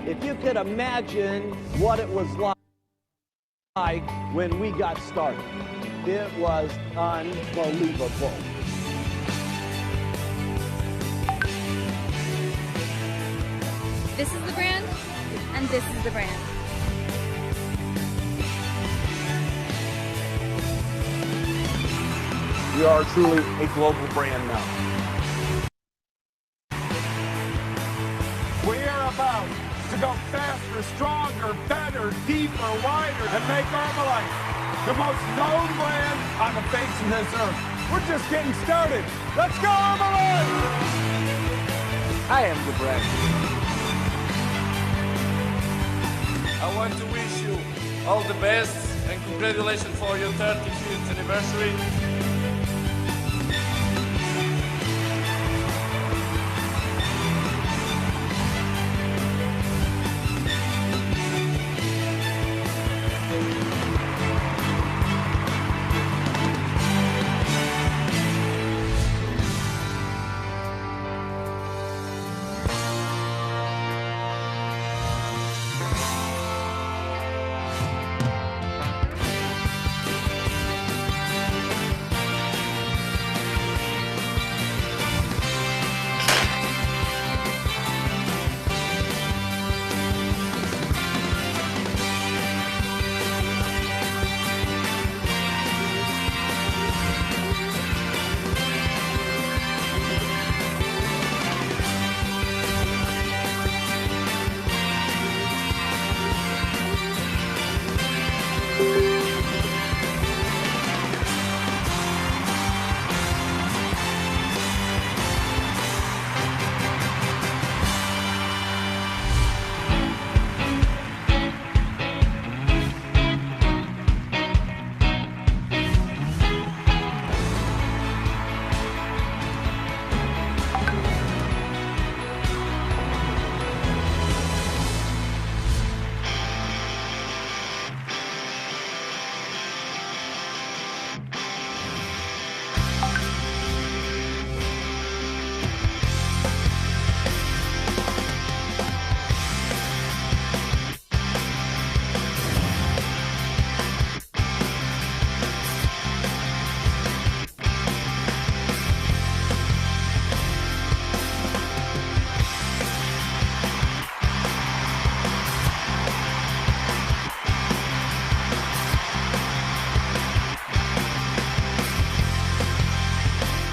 If you could imagine what it was like when we got started, it was unbelievable. This is the brand, and this is the brand. We are truly a global brand now. We are about to go faster, stronger, better, deeper, wider, and make Herbalife the most known brand on the face of this earth. We're just getting started. Let's go, Herbalife! I am the brand. I want to wish you all the best and congratulations for your 35th anniversary.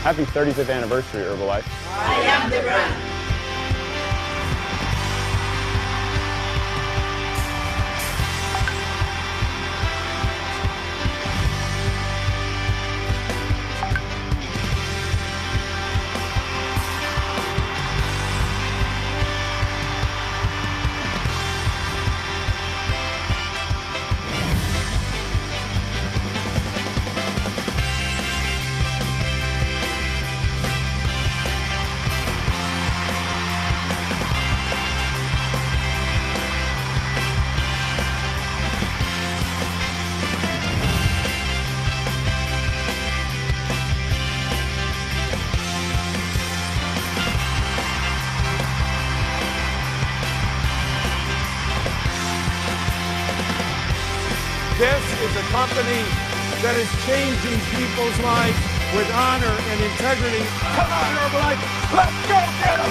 Happy 35th anniversary, Herbalife. I am the brand. This is a company that is changing people's lives with honor and integrity. Come on, Herbalife, let's go get them!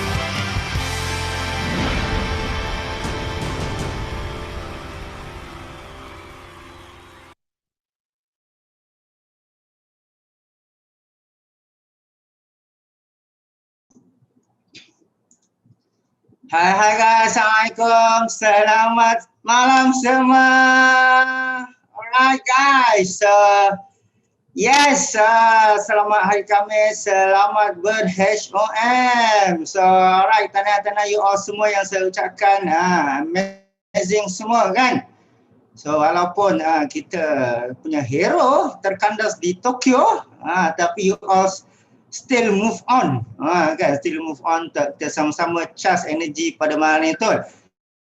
Hai guys, Assalamualaikum. Selamat malam semua. Alright guys, selamat hari Khamis, selamat ber-HOM. So alright, tanda-tanda you all semua yang saya ucapkan, amazing semua kan. So walaupun kita punya hero terkandas di Tokyo, tapi you all still move on, still move on, kita sama-sama charge energy pada malam ni tu.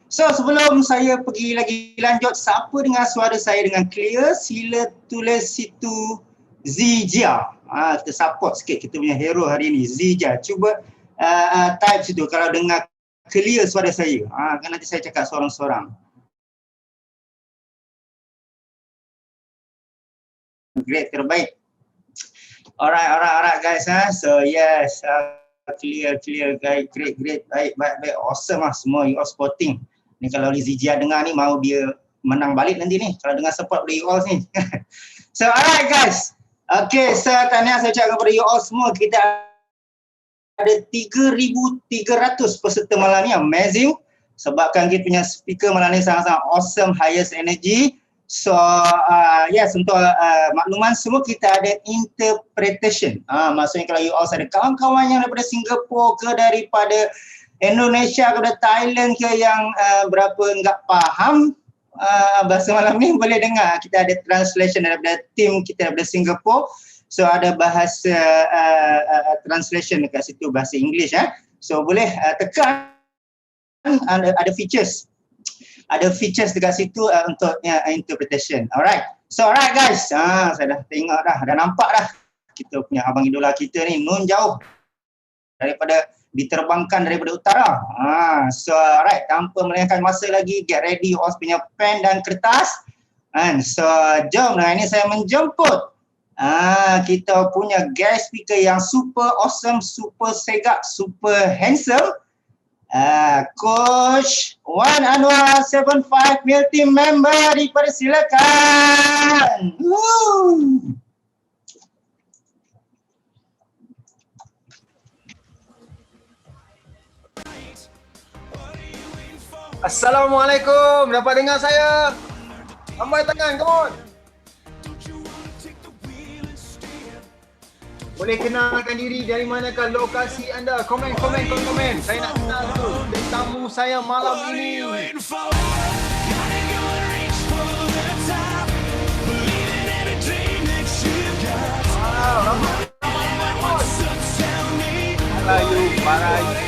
So sebelum saya pergi lagi lanjut, siapa dengar suara saya dengan clear, sila tulis situ Zijia. Kita support sikit kita punya hero hari ni, Zijia. Cuba type situ kalau dengar clear suara saya. Kan nanti saya cakap seorang-seorang. Great, terbaik. Alright guys. So yes, clear guys. Great. Baik. Awesome semua you all sporting. Ni kalau Lizzie Jia dengar ni mau dia menang balik nanti ni. Kalau dengar support dari you all ni. So alright guys. Okay, so tahniah saya ucapkan kepada you all semua. Kita ada 3,300 peserta malam ni. Amazing. Sebabkan kita punya speaker malam ni sangat-sangat awesome, highest energy. So yes, untuk makluman semua kita ada interpretation. Maksudnya kalau you all ada kawan-kawan yang daripada Singapura ke daripada Indonesia ke daripada Thailand ke yang berapa enggak faham bahasa malam ni, boleh dengar. Kita ada translation daripada tim kita daripada Singapura. So ada bahasa translation dekat situ, bahasa English. So boleh tekan, ada features. Ada features dekat situ untuk interpretation. Alright. So alright guys. Saya dah tengok dah nampak dah. Kita punya abang idola kita ni nun jauh daripada diterbangkan daripada utara. So alright, tanpa melengahkan masa lagi, get ready you all punya pen dan kertas. And so jom lah, ini saya menjemput kita punya guest speaker yang super awesome, super segak, super handsome. Coach Wan Anwar 75 Mil Team member, dipersilakan. Assalamualaikum, dapat dengar saya? Lambai tangan, come on. Boleh kenalkan diri, dari manakah lokasi anda? Komen. Saya nak kenal dulu tetamu saya malam ini. Melayu.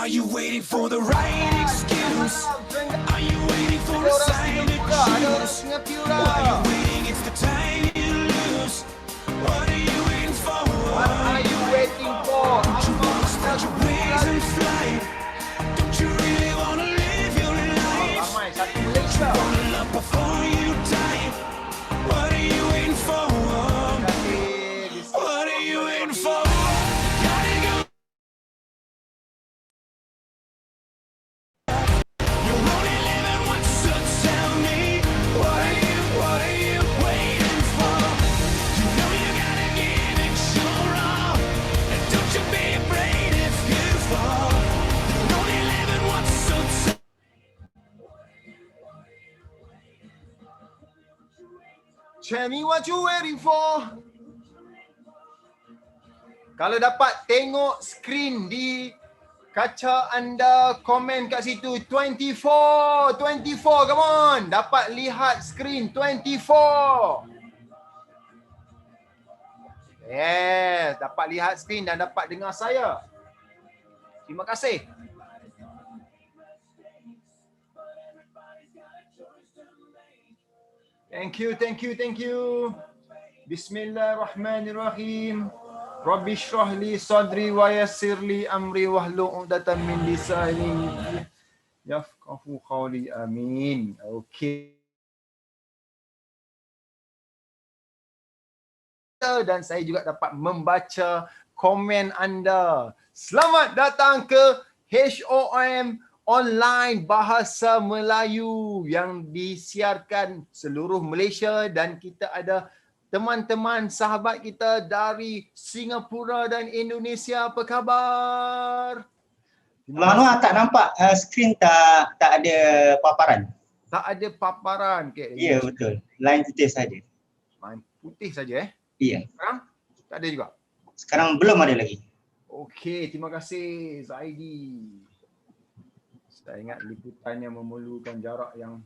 Are you waiting for the right excuse? Are you waiting for a sign to choose? While you're waiting, it's the time you lose. What are you waiting for? Don't you wanna start your wings and fly? Don't you really wanna live your life? Don't you wanna love before you die? What are you waiting for? What are you waiting for? Tell me what you waiting for. Kalau dapat tengok skrin di kaca anda, komen kat situ 24, come on. Dapat lihat skrin 24. Yes, dapat lihat skrin dan dapat dengar saya. Terima kasih. Thank you. Bismillahirrahmanirrahim. Rabbi shrah li sadri wa yassir li amri wahlul 'uqdatam min lisani yafqahu qawli. Amin. Okey. Dan saya juga dapat membaca komen anda. Selamat datang ke HOM online bahasa Melayu yang disiarkan seluruh Malaysia, dan kita ada teman-teman sahabat kita dari Singapura dan Indonesia. Apa khabar? Anwar, tak nampak skrin, tak ada paparan. Tak ada paparan ke? Ya, betul. Line putih saja. Line putih saja Ya. Sekarang tak ada juga. Sekarang belum ada lagi. Okey, terima kasih Zaidi. Saya ingat liputannya memerlukan jarak yang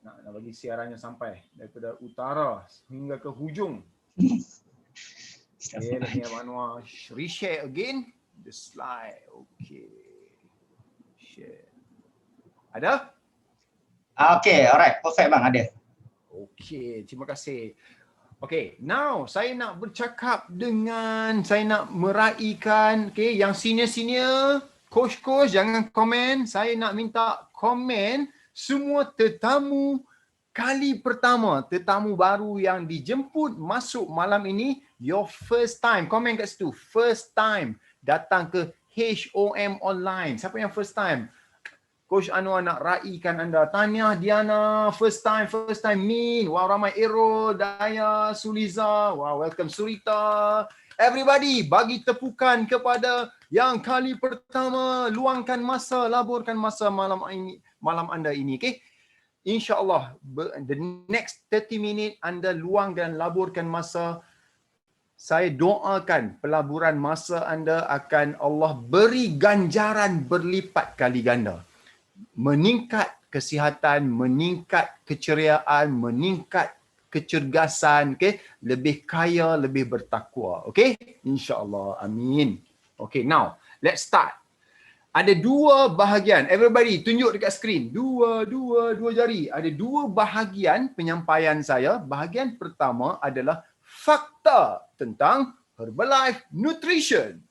nak bagi siarannya sampai daripada utara hingga ke hujung. Okay, let me have Anwar reshare again the slide. Okay. Share. Ada? Okay, alright. Perfect bang, ada. Okay, terima kasih. Okay, now saya nak bercakap saya nak meraihkan, okay, yang senior-senior, coach-coach jangan komen. Saya nak minta komen semua tetamu kali pertama, tetamu baru yang dijemput masuk malam ini, your first time. Komen kat situ, first time datang ke HOM Online. Siapa yang first time? Coach Anwar nak raikan anda. Tanya Diana, first time Min. Wow, ramai Errol, Daya, Suliza. Wow, welcome Surita. Everybody, bagi tepukan kepada yang kali pertama. Luangkan masa, laburkan masa malam anda ini. Okay? InsyaAllah, the next 30 minit anda luang dan laburkan masa. Saya doakan pelaburan masa anda akan Allah beri ganjaran berlipat kali ganda. Meningkat kesihatan, meningkat keceriaan, meningkat kecergasan, okay? Lebih kaya, lebih bertakwa, okay? InsyaAllah, amin. Okay, now, let's start. Ada dua bahagian, everybody tunjuk dekat skrin, dua jari. Ada dua bahagian penyampaian saya. Bahagian pertama adalah fakta tentang Herbalife Nutrition.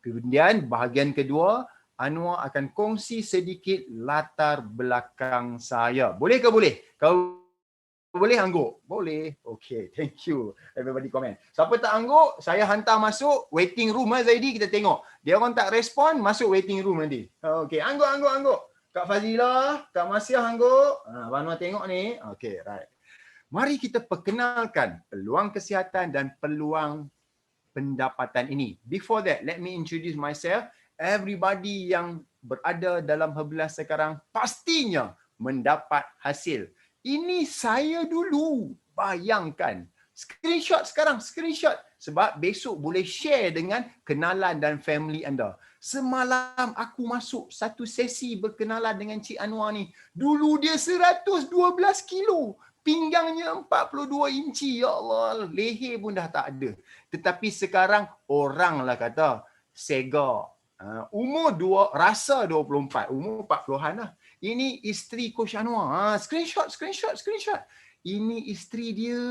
Kemudian bahagian kedua, Anwar akan kongsi sedikit latar belakang saya. Boleh ke boleh? Kalau boleh angguk? Boleh. Okay, thank you. Everybody comment. Siapa tak angguk, saya hantar masuk waiting room lah Zaidi, kita tengok. Dia orang tak respon, masuk waiting room nanti. Okay, angguk. Kak Fazilah, Kak Masyah angguk. Abang Anwar tengok ni. Okay, right. Mari kita perkenalkan peluang kesihatan dan peluang pendapatan ini. Before that, let me introduce myself. Everybody yang berada dalam Herbalife sekarang pastinya mendapat hasil. Ini saya dulu. Bayangkan. Screenshot sekarang, screenshot. Sebab besok boleh share dengan kenalan dan family anda. Semalam aku masuk satu sesi berkenalan dengan Cik Anwar ni. Dulu dia 112 kilo. Pinggangnya 42 inci. Ya Allah, leher pun dah tak ada. Tetapi sekarang orang lah kata, sega. Umur rasa 24, umur 40-an lah. Ini isteri Coach Anwar. Screenshot. Ini isteri dia.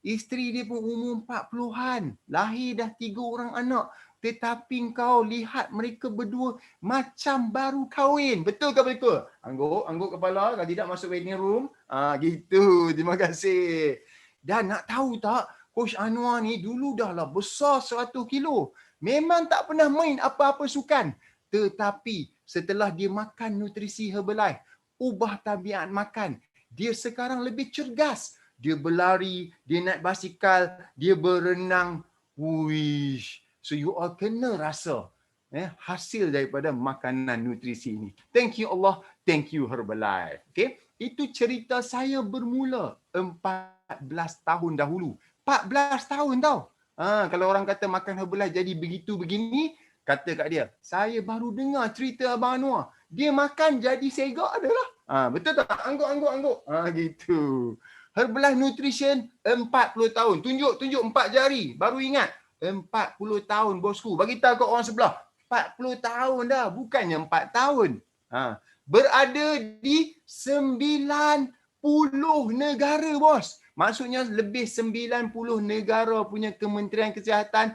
Isteri dia pun umur 40-an. Lahir dah 3 orang anak. Tetapi kau lihat mereka berdua macam baru kahwin. Betul ke betul? Angguk kepala. Kalau tidak masuk waiting room. Gitu. Terima kasih. Dan nak tahu tak? Coach Anwar ni dulu dah lah besar 100 kilo. Memang tak pernah main apa-apa sukan. Tetapi setelah dia makan nutrisi Herbalife, ubah tabiat makan, dia sekarang lebih cergas. Dia berlari, dia naik basikal, dia berenang. Wish. So you all kena rasa hasil daripada makanan nutrisi ini. Thank you Allah, thank you Herbalife. Okay? Itu cerita saya bermula 14 tahun dahulu. 14 tahun tau. Kalau orang kata makan Herbalife jadi begitu begini, kata kat dia, saya baru dengar cerita Abang Anwar. Dia makan jadi segak adalah. Betul tak? Angguk. Gitu. Herbalife Nutrition 40 tahun. Tunjuk 4 jari. Baru ingat. 40 tahun bosku. Bagi tahu kat orang sebelah. 40 tahun dah. Bukannya 4 tahun. Berada di 90 negara bos. Maksudnya lebih 90 negara punya Kementerian Kesihatan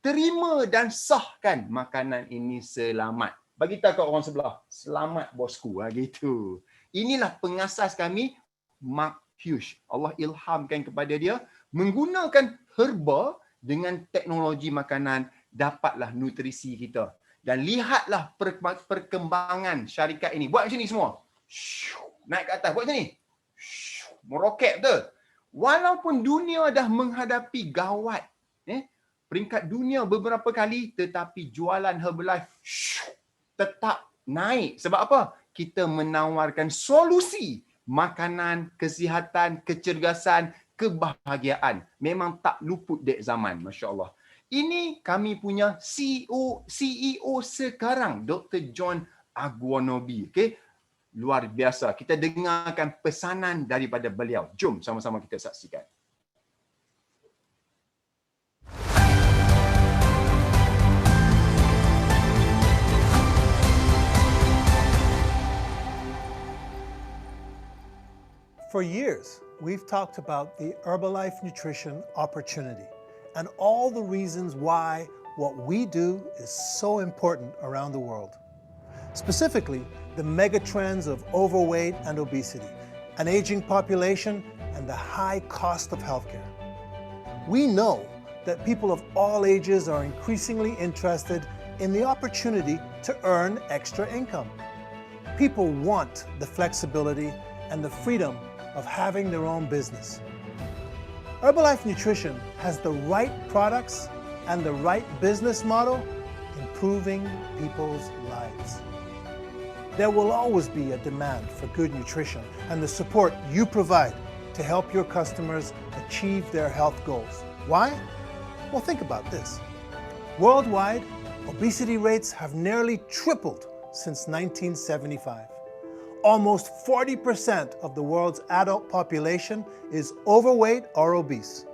terima dan sahkan makanan ini selamat. Bagi tahu kat orang sebelah, selamat bosku. Gitu. Inilah pengasas kami, Mark Hughes. Allah ilhamkan kepada dia menggunakan herba dengan teknologi makanan, dapatlah nutrisi kita. Dan lihatlah perkembangan syarikat ini. Buat macam ni semua. Naik ke atas, buat macam ni. Meroket betul. Walaupun dunia dah menghadapi gawat, peringkat dunia beberapa kali, tetapi jualan Herbalife tetap naik. Sebab apa? Kita menawarkan solusi makanan, kesihatan, kecergasan, kebahagiaan. Memang tak luput dek zaman, Masya Allah. Ini kami punya CEO sekarang, Dr. John Agwanobi. Okay? Luar biasa. Kita dengarkan pesanan daripada beliau. Jom sama-sama kita saksikan. For years, we've talked about the Herbalife Nutrition opportunity and all the reasons why what we do is so important around the world. Specifically, the mega trends of overweight and obesity, an aging population, and the high cost of healthcare. We know that people of all ages are increasingly interested in the opportunity to earn extra income. People want the flexibility and the freedom of having their own business. Herbalife Nutrition has the right products and the right business model, improving people's lives. There will always be a demand for good nutrition and the support you provide to help your customers achieve their health goals. Why? Well, think about this. Worldwide, obesity rates have nearly tripled since 1975. Almost 40% of the world's adult population is overweight or obese.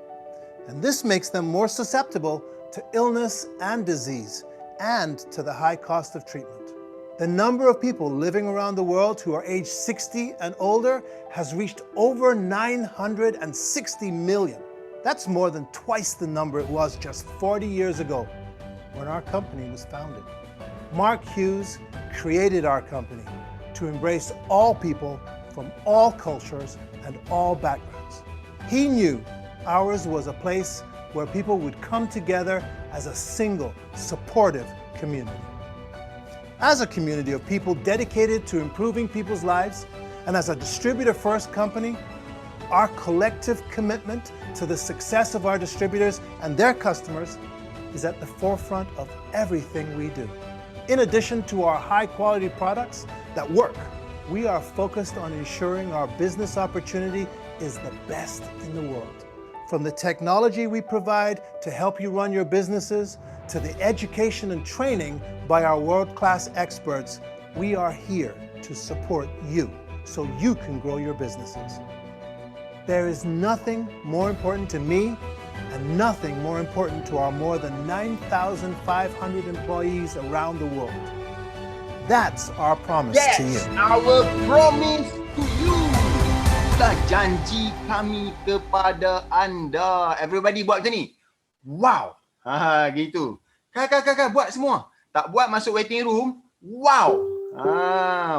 And this makes them more susceptible to illness and disease and to the high cost of treatment. The number of people living around the world who are age 60 and older has reached over 960 million. That's more than twice the number it was just 40 years ago when our company was founded. Mark Hughes created our company to embrace all people from all cultures and all backgrounds. He knew ours was a place where people would come together as a single, supportive community. As a community of people dedicated to improving people's lives, and as a distributor-first company, our collective commitment to the success of our distributors and their customers is at the forefront of everything we do. In addition to our high-quality products that work, we are focused on ensuring our business opportunity is the best in the world. From the technology we provide to help you run your businesses, to the education and training by our world-class experts, we are here to support you so you can grow your businesses. There is nothing more important to me and nothing more important to our more than 9,500 employees around the world. That's our promise to you. Our promise to you. Itulah janji kami kepada anda. Everybody buat macam ni. Wow. Gitu. Kakak buat semua. Tak buat masuk waiting room. Wow.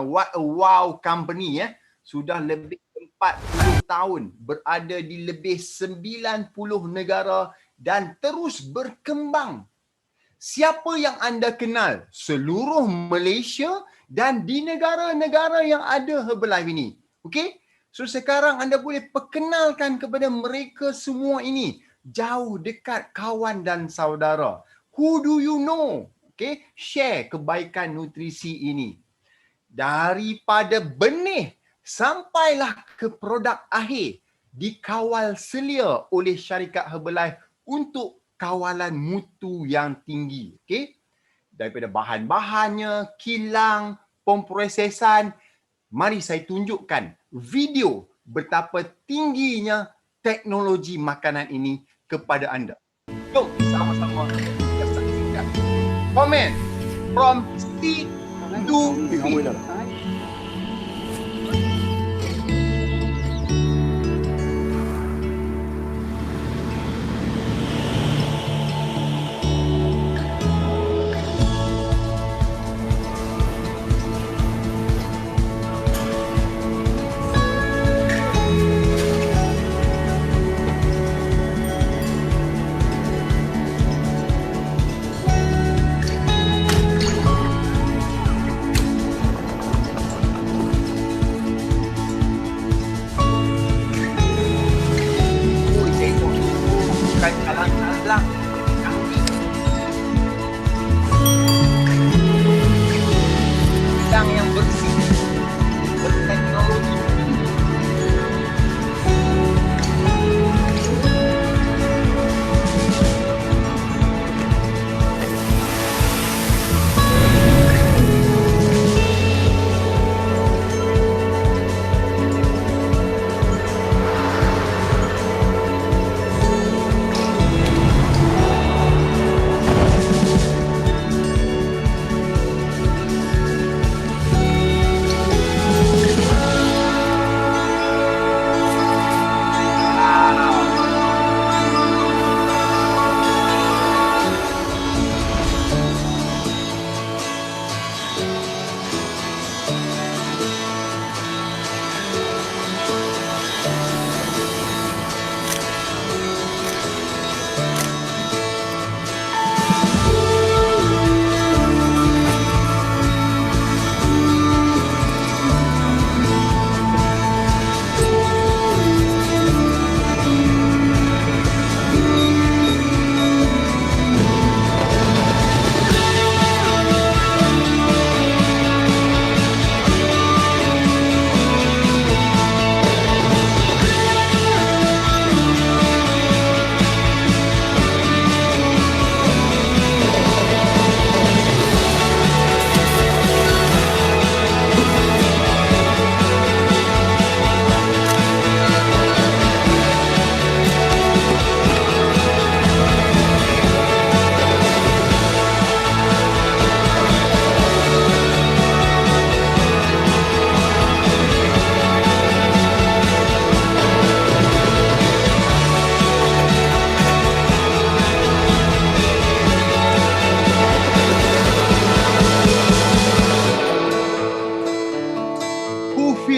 What a wow company ya. Sudah lebih 40 tahun berada di lebih 90 negara dan terus berkembang. Siapa yang anda kenal seluruh Malaysia dan di negara-negara yang ada Herbalife ini. Okey? So sekarang anda boleh perkenalkan kepada mereka semua ini. Jauh, dekat, kawan dan saudara. Who do you know? Okey? Share kebaikan nutrisi ini. Daripada benih sampailah ke produk akhir dikawal selia oleh syarikat Herbalife untuk kawalan mutu yang tinggi. Okay? Daripada bahan-bahannya, kilang, pemprosesan, mari saya tunjukkan video betapa tingginya teknologi makanan ini kepada anda. Jom sama-sama kita saksikan. Comment from seed to feed.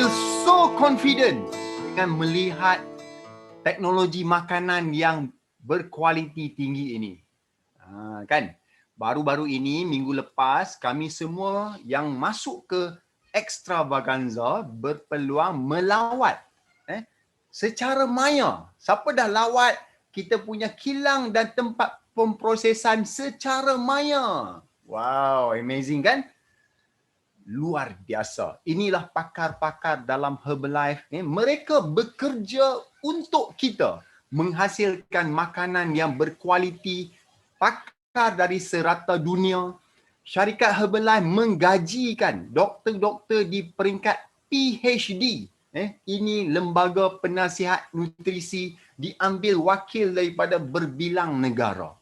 feel so confident dengan melihat teknologi makanan yang berkualiti tinggi ini. Kan? Baru-baru ini, minggu lepas, kami semua yang masuk ke Extravaganza berpeluang melawat secara maya. Siapa dah lawat kita punya kilang dan tempat pemprosesan secara maya? Wow, amazing kan? Luar biasa. Inilah pakar-pakar dalam Herbalife. Mereka bekerja untuk kita menghasilkan makanan yang berkualiti, pakar dari serata dunia. Syarikat Herbalife menggajikan doktor-doktor di peringkat PhD. Ini lembaga penasihat nutrisi diambil wakil daripada berbilang negara.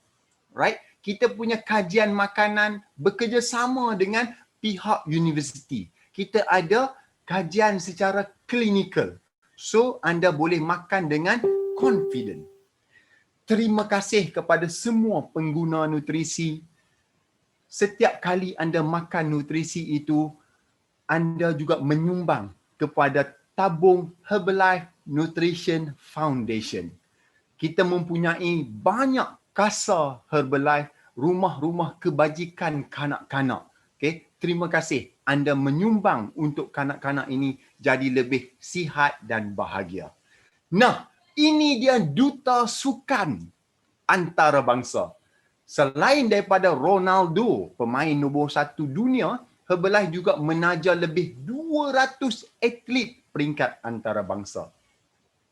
Right? Kita punya kajian makanan bekerjasama dengan pihak universiti. Kita ada kajian secara klinikal. So, anda boleh makan dengan confident. Terima kasih kepada semua pengguna nutrisi. Setiap kali anda makan nutrisi itu, anda juga menyumbang kepada tabung Herbalife Nutrition Foundation. Kita mempunyai banyak kasa Herbalife, rumah-rumah kebajikan kanak-kanak. Okay? Terima kasih anda menyumbang untuk kanak-kanak ini jadi lebih sihat dan bahagia. Nah, ini dia duta sukan antarabangsa. Selain daripada Ronaldo, pemain nombor 1 dunia, Herbalife juga menaja lebih 200 atlet peringkat antarabangsa.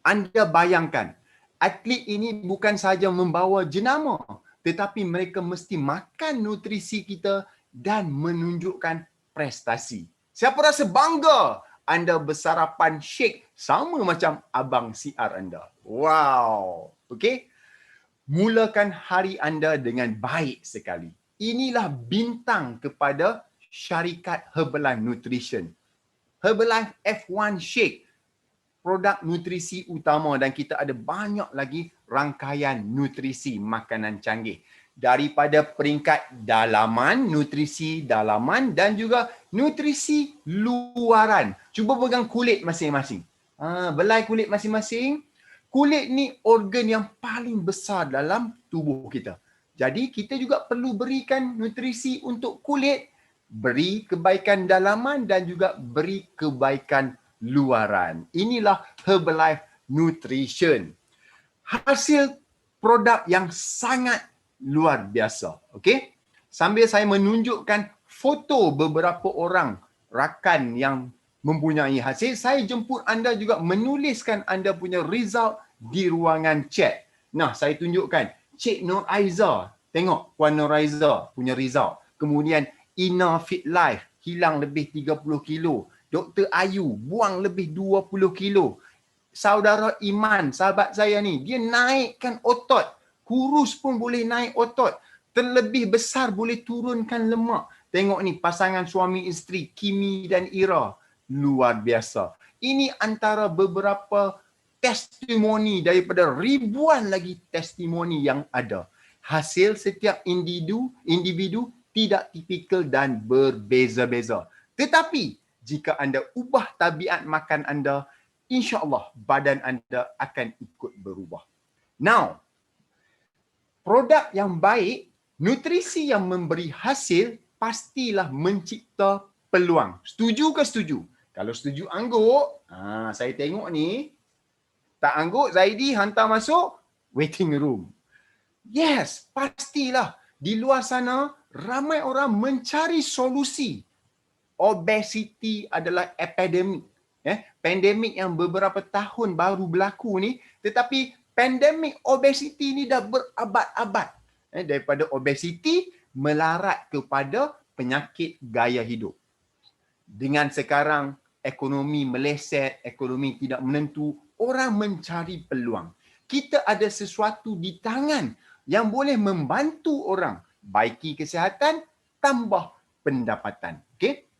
Anda bayangkan, atlet ini bukan sahaja membawa jenama, tetapi mereka mesti makan nutrisi kita dan menunjukkan prestasi. Siapa rasa bangga anda bersarapan shake sama macam abang siar anda? Wow. Okey. Mulakan hari anda dengan baik sekali. Inilah bintang kepada syarikat Herbalife Nutrition. Herbalife F1 Shake, produk nutrisi utama, dan kita ada banyak lagi rangkaian nutrisi makanan canggih. Daripada peringkat dalaman, nutrisi dalaman dan juga nutrisi luaran. Cuba pegang kulit masing-masing. Belai kulit masing-masing. Kulit ni organ yang paling besar dalam tubuh kita. Jadi kita juga perlu berikan nutrisi untuk kulit, beri kebaikan dalaman dan juga beri kebaikan luaran. Inilah Herbalife Nutrition. Hasil produk yang sangat luar biasa. Okey? Sambil saya menunjukkan foto beberapa orang rakan yang mempunyai hasil, saya jemput anda juga menuliskan anda punya result di ruangan chat. Nah, saya tunjukkan. Cik Nur Aiza. Tengok Puan Nur Aiza punya result. Kemudian Ina Fit Life hilang lebih 30 kilo. Dr. Ayu buang lebih 20 kilo. Saudara Iman, sahabat saya ni, dia naikkan otot. Kurus pun boleh naik otot. Terlebih besar boleh turunkan lemak. Tengok ni pasangan suami isteri Kimi dan Ira. Luar biasa. Ini antara beberapa testimoni daripada ribuan lagi testimoni yang ada. Hasil setiap individu tidak tipikal dan berbeza-beza. Tetapi jika anda ubah tabiat makan anda, insya-Allah badan anda akan ikut berubah. Now, produk yang baik, nutrisi yang memberi hasil pastilah mencipta peluang. Setuju ke setuju? Kalau setuju angguk, saya tengok ni, tak angguk Zaidi hantar masuk waiting room. Yes, pastilah. Di luar sana, ramai orang mencari solusi. Obesity adalah epidemik. Pandemik yang beberapa tahun baru berlaku ni, tetapi pandemik obesity ni dah berabad-abad. Daripada obesity melarat kepada penyakit gaya hidup. Dengan sekarang ekonomi meleset, ekonomi tidak menentu, orang mencari peluang. Kita ada sesuatu di tangan yang boleh membantu orang baiki kesihatan, tambah pendapatan. Okey?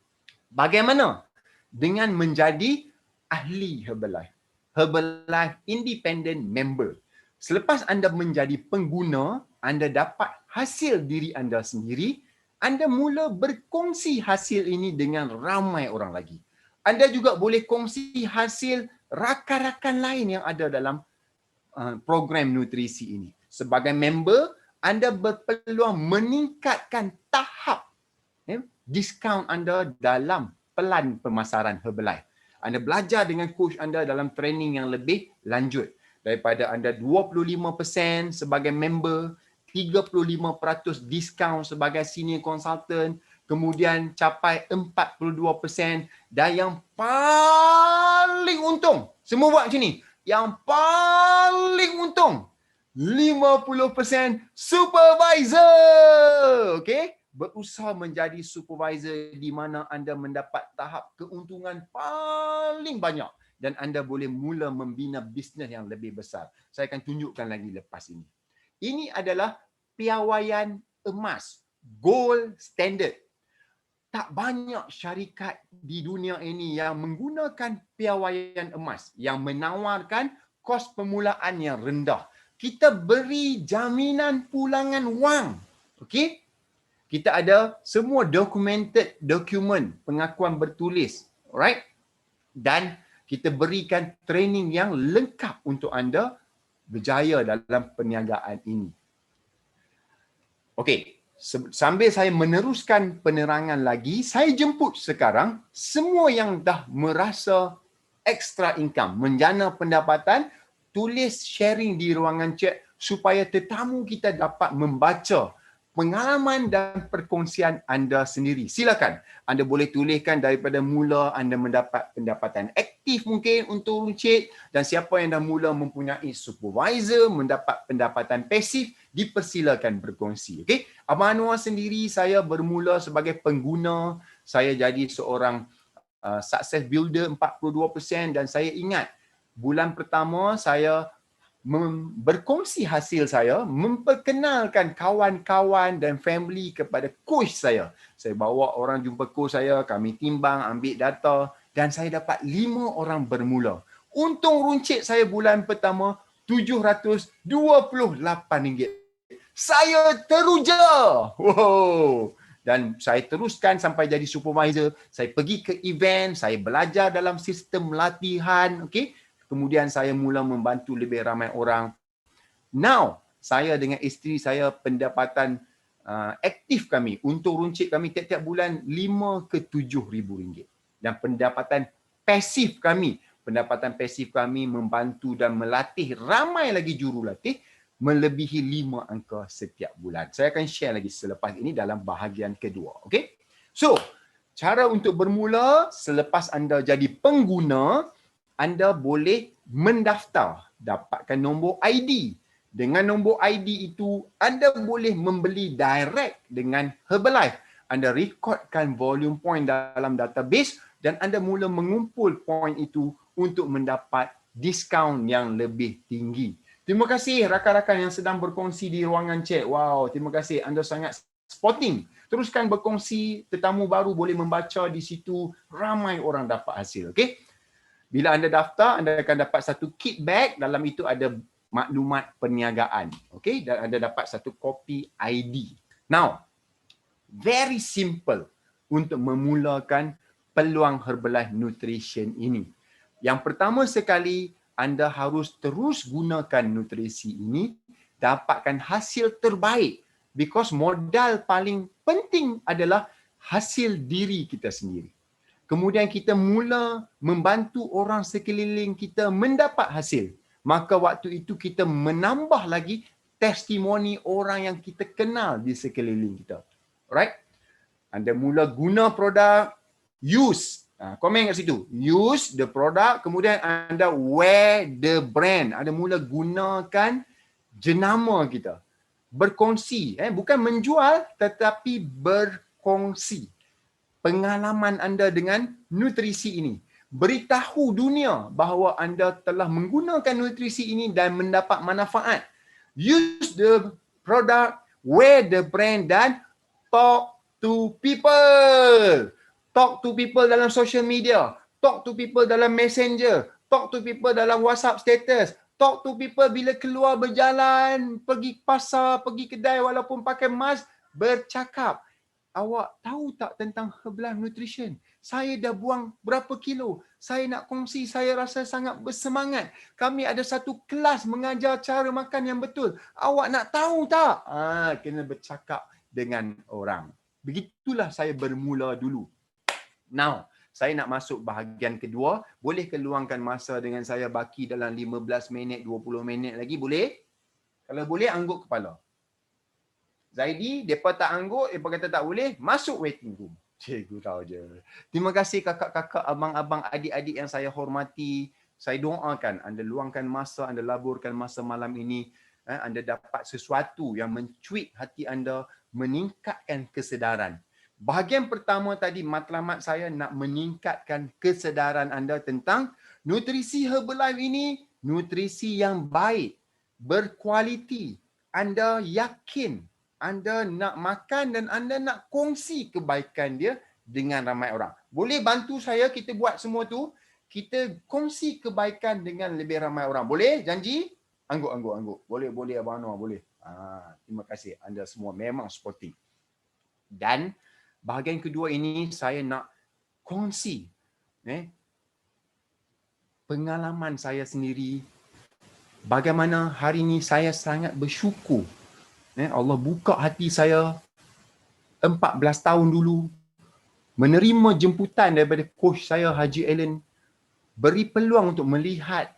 Bagaimana? Dengan menjadi ahli Herbalife. Herbalife Independent Member. Selepas anda menjadi pengguna, anda dapat hasil diri anda sendiri, anda mula berkongsi hasil ini dengan ramai orang lagi. Anda juga boleh kongsi hasil rakan-rakan lain yang ada dalam program nutrisi ini. Sebagai member, Anda berpeluang meningkatkan tahap diskaun anda dalam pelan pemasaran Herbalife. Anda belajar dengan coach anda dalam training yang lebih lanjut. Daripada anda 25% sebagai member, 35% diskaun sebagai senior consultant, kemudian capai 42%, dan yang paling untung, semua buat macam ni, yang paling untung 50% supervisor. Okay? Berusaha menjadi supervisor di mana anda mendapat tahap keuntungan paling banyak dan anda boleh mula membina bisnes yang lebih besar. Saya akan tunjukkan lagi lepas ini. Ini adalah piawaian emas, gold standard. Tak banyak syarikat di dunia ini yang menggunakan piawaian emas yang menawarkan kos permulaan yang rendah. Kita beri jaminan pulangan wang. Okey? Kita ada semua documented dokumen, pengakuan bertulis. Alright? Dan kita berikan training yang lengkap untuk anda berjaya dalam perniagaan ini. Okey, sambil saya meneruskan penerangan lagi, saya jemput sekarang semua yang dah merasa extra income, menjana pendapatan, tulis sharing di ruangan chat supaya tetamu kita dapat membaca pengalaman dan perkongsian anda sendiri. Silakan. Anda boleh tuliskan daripada mula anda mendapat pendapatan aktif mungkin untuk runcit, dan siapa yang dah mula mempunyai supervisor, mendapat pendapatan pasif, dipersilakan berkongsi. Okey? Abang Anwar sendiri, saya bermula sebagai pengguna, saya jadi seorang success builder 42%, dan saya ingat bulan pertama saya berkongsi hasil saya, memperkenalkan kawan-kawan dan family kepada coach saya. Saya bawa orang jumpa coach saya, kami timbang, ambil data, dan saya dapat 5 orang bermula. Untung runcit saya bulan pertama RM728. Saya teruja. Wow. Dan saya teruskan sampai jadi supervisor. Saya pergi ke event, saya belajar dalam sistem latihan, okey. Kemudian saya mula membantu lebih ramai orang. Now, saya dengan isteri saya pendapatan aktif kami untuk runcit kami tiap-tiap bulan RM5 ke RM7,000. Dan pendapatan pasif kami membantu dan melatih ramai lagi jurulatih melebihi 5 angka setiap bulan. Saya akan share lagi selepas ini dalam bahagian kedua. Okay? So, cara untuk bermula selepas anda jadi pengguna, anda boleh mendaftar, dapatkan nombor ID. Dengan nombor ID itu, anda boleh membeli direct dengan Herbalife. Anda rekodkan volume point dalam database dan anda mula mengumpul point itu untuk mendapat diskaun yang lebih tinggi. Terima kasih rakan-rakan yang sedang berkongsi di ruangan chat. Wow, terima kasih. Anda sangat sporting. Teruskan berkongsi, tetamu baru boleh membaca di situ. Ramai orang dapat hasil. Okay? Bila anda daftar, anda akan dapat satu kit bag. Dalam itu ada maklumat perniagaan. Okay? Dan anda dapat satu kopi ID. Now, very simple untuk memulakan peluang Herbalife Nutrition ini. Yang pertama sekali, anda harus terus gunakan nutrisi ini, dapatkan hasil terbaik. Because modal paling penting adalah hasil diri kita sendiri. Kemudian kita mula membantu orang sekeliling kita mendapat hasil. Maka waktu itu kita menambah lagi testimoni orang yang kita kenal di sekeliling kita. Alright? Anda mula guna produk, use. Komen kat situ. Use the product, kemudian anda wear the brand. Anda mula gunakan jenama kita. Berkongsi. Bukan menjual, tetapi berkongsi pengalaman anda dengan nutrisi ini. Beritahu dunia bahawa anda telah menggunakan nutrisi ini dan mendapat manfaat. Use the product, wear the brand, dan talk to people. Talk to people dalam social media. Talk to people dalam messenger. Talk to people dalam WhatsApp status. Talk to people bila keluar berjalan, pergi pasar, pergi kedai walaupun pakai mask, bercakap. Awak tahu tak tentang Herbalife Nutrition? Saya dah buang berapa kilo. Saya nak kongsi, saya rasa sangat bersemangat. Kami ada satu kelas mengajar cara makan yang betul. Awak nak tahu tak? Kena bercakap dengan orang. Begitulah saya bermula dulu. Now, saya nak masuk bahagian kedua. Boleh ke luangkan masa dengan saya baki dalam 15 minit, 20 minit lagi? Boleh? Kalau boleh, angguk kepala. Zaidi, mereka tak angguk, mereka kata tak boleh, masuk waiting room. Cikgu tahu je. Terima kasih kakak-kakak, abang-abang, adik-adik yang saya hormati. Saya doakan anda luangkan masa, anda laburkan masa malam ini. Anda dapat sesuatu yang mencuit hati anda, meningkatkan kesedaran. Bahagian pertama tadi, matlamat saya nak meningkatkan kesedaran anda tentang nutrisi Herbalife ini, nutrisi yang baik, berkualiti. Anda yakin anda nak makan dan anda nak kongsi kebaikan dia dengan ramai orang. Boleh bantu saya kita buat semua tu? Kita kongsi kebaikan dengan lebih ramai orang. Boleh? Janji? Angguk. Boleh Abang Anwar, boleh. Terima kasih. Anda semua memang sporting. Dan bahagian kedua ini saya nak kongsi pengalaman saya sendiri. Bagaimana hari ini saya sangat bersyukur. Allah buka hati saya 14 tahun dulu. Menerima jemputan daripada coach saya Haji Allen. Beri peluang untuk melihat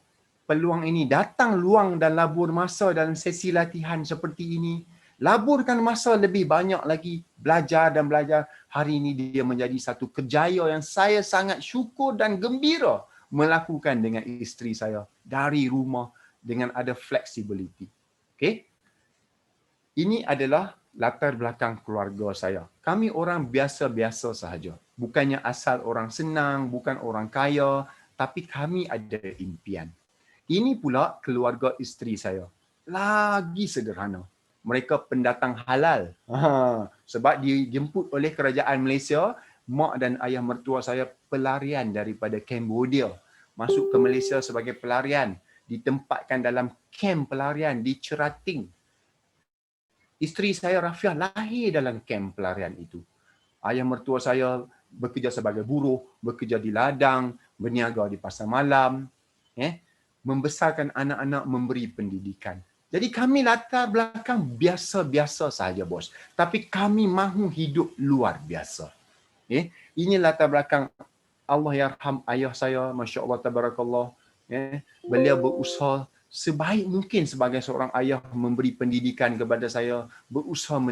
peluang ini. Datang luang dan labur masa dalam sesi latihan seperti ini. Laburkan masa lebih banyak lagi. Belajar dan belajar. Hari ini dia menjadi satu kejayaan yang saya sangat syukur dan gembira melakukan dengan isteri saya. Dari rumah dengan ada flexibility. Okay? Ini adalah latar belakang keluarga saya. Kami orang biasa-biasa sahaja. Bukannya asal orang senang, bukan orang kaya, tapi kami ada impian. Ini pula keluarga isteri saya. Lagi sederhana. Mereka pendatang halal. Sebab dijemput oleh kerajaan Malaysia, mak dan ayah mertua saya pelarian daripada Cambodia. Masuk ke Malaysia sebagai pelarian. Ditempatkan dalam kem pelarian di Cerating. Isteri saya Rafiah lahir dalam kem pelarian itu. Ayah mertua saya bekerja sebagai buruh, bekerja di ladang, berniaga di pasar malam, membesarkan anak-anak, memberi pendidikan. Jadi kami latar belakang biasa-biasa sahaja bos. Tapi kami mahu hidup luar biasa. Ini latar belakang Allah yarham ayah saya, Masya Allah tabarakallah. Beliau berusaha sebaik mungkin sebagai seorang ayah memberi pendidikan kepada saya, berusaha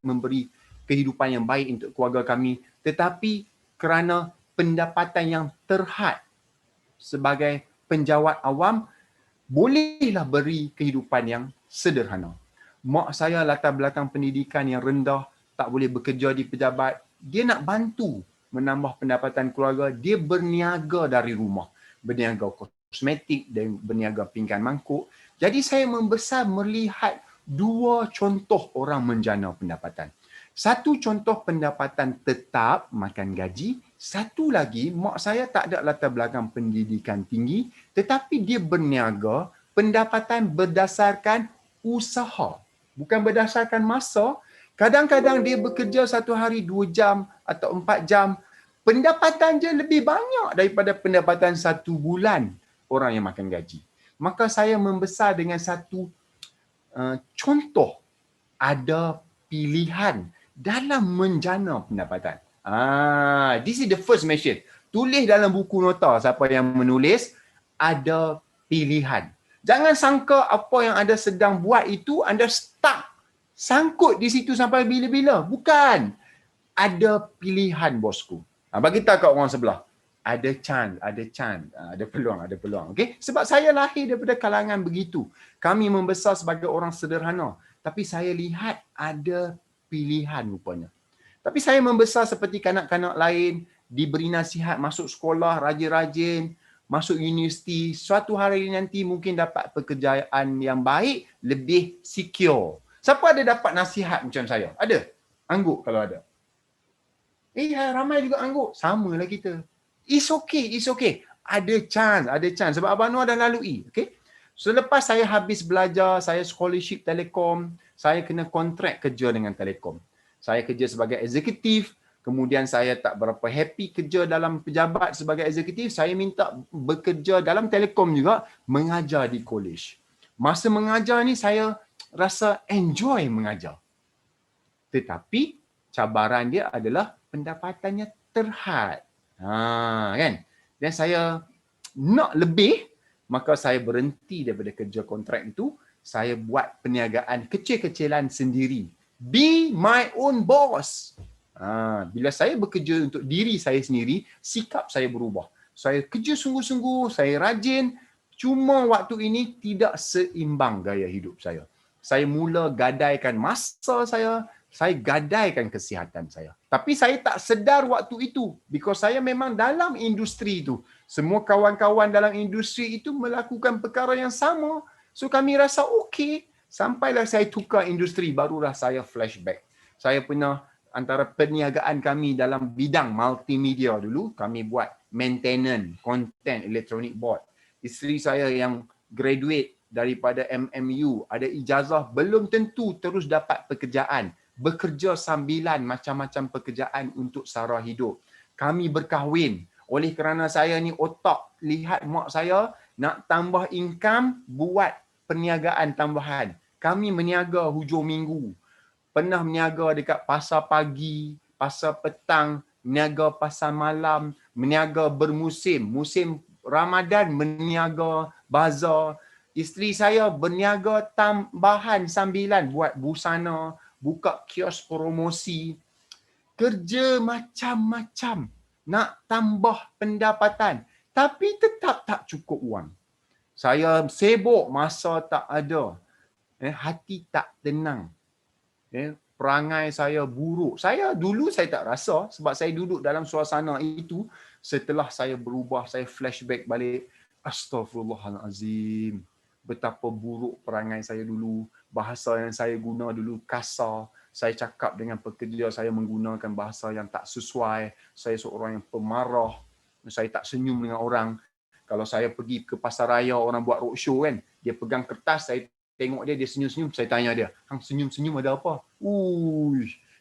memberi kehidupan yang baik untuk keluarga kami. Tetapi kerana pendapatan yang terhad sebagai penjawat awam, bolehlah beri kehidupan yang sederhana. Mak saya latar belakang pendidikan yang rendah, tak boleh bekerja di pejabat. Dia nak bantu menambah pendapatan keluarga, dia berniaga dari rumah. Berniaga kosmetik dan berniaga pinggan mangkuk. Jadi saya membesar melihat dua contoh orang menjana pendapatan. Satu contoh pendapatan tetap, makan gaji. Satu lagi, mak saya tak ada latar belakang pendidikan tinggi, tetapi dia berniaga, pendapatan berdasarkan usaha. Bukan berdasarkan masa. Kadang-kadang dia bekerja satu hari 2 jam atau 4 jam. Pendapatan dia lebih banyak daripada pendapatan 1 bulan orang yang makan gaji. Maka saya membesar dengan satu contoh. Ada pilihan dalam menjana pendapatan. This is the first message. Tulis dalam buku nota siapa yang menulis, ada pilihan. Jangan sangka apa yang anda sedang buat itu anda stuck, sangkut di situ sampai bila-bila. Bukan. Ada pilihan bosku. Bagi tahu kat orang sebelah. Ada chance, ada peluang. Okay? Sebab saya lahir daripada kalangan begitu. Kami membesar sebagai orang sederhana. Tapi saya lihat ada pilihan rupanya. Tapi saya membesar seperti kanak-kanak lain, diberi nasihat masuk sekolah rajin-rajin, masuk universiti, suatu hari nanti mungkin dapat pekerjaan yang baik, lebih secure. Siapa ada dapat nasihat macam saya? Ada? Angguk kalau ada. Ramai juga angguk. Samalah kita. It's okay. Ada chance. Sebab Abang Noah dah lalui. Okay? Selepas saya habis belajar, saya scholarship Telekom, saya kena kontrak kerja dengan Telekom. Saya kerja sebagai eksekutif, Kemudian saya tak berapa happy kerja dalam pejabat sebagai eksekutif, saya minta bekerja dalam telekom juga, mengajar di college. Masa mengajar ni saya rasa enjoy mengajar. Tetapi cabaran dia adalah pendapatannya terhad. Kan? Dan saya nak lebih, maka saya berhenti daripada kerja kontrak itu, saya buat perniagaan kecil-kecilan sendiri. Be my own boss. Bila saya bekerja untuk diri saya sendiri, sikap saya berubah. Saya kerja sungguh-sungguh, saya rajin. Cuma waktu ini tidak seimbang gaya hidup saya. Saya mula gadaikan masa saya gadaikan kesihatan saya. Tapi saya tak sedar waktu itu. Because saya memang dalam industri itu. Semua kawan-kawan dalam industri itu melakukan perkara yang sama. So kami rasa okey. Sampailah saya tukar industri, barulah saya flashback. Saya pernah antara perniagaan kami dalam bidang multimedia dulu, kami buat maintenance, content, electronic board. Isteri saya yang graduate daripada MMU, ada ijazah, belum tentu terus dapat pekerjaan. Bekerja sambilan macam-macam pekerjaan untuk sara hidup. Kami berkahwin. Oleh kerana saya ni otak, lihat mak saya nak tambah income, buat perniagaan tambahan. Kami meniaga hujung minggu. Pernah meniaga dekat pasar pagi, pasar petang, meniaga pasar malam, meniaga bermusim. Musim Ramadan meniaga bazar. Isteri saya berniaga tambahan sambilan, buat busana, buka kios promosi. Kerja macam-macam, nak tambah pendapatan. Tapi tetap tak cukup wang. Saya sibuk, masa tak ada. Hati tak tenang. Perangai saya buruk. Dulu saya tak rasa sebab saya duduk dalam suasana itu. Setelah saya berubah, saya flashback balik. Astaghfirullahalazim. Betapa buruk perangai saya dulu. Bahasa yang saya guna dulu kasar. Saya cakap dengan pekerja, saya menggunakan bahasa yang tak sesuai. Saya seorang yang pemarah. Saya tak senyum dengan orang. Kalau saya pergi ke pasar raya, orang buat roadshow kan. Dia pegang kertas, saya tengok dia senyum-senyum, saya tanya dia, hang senyum-senyum ada apa?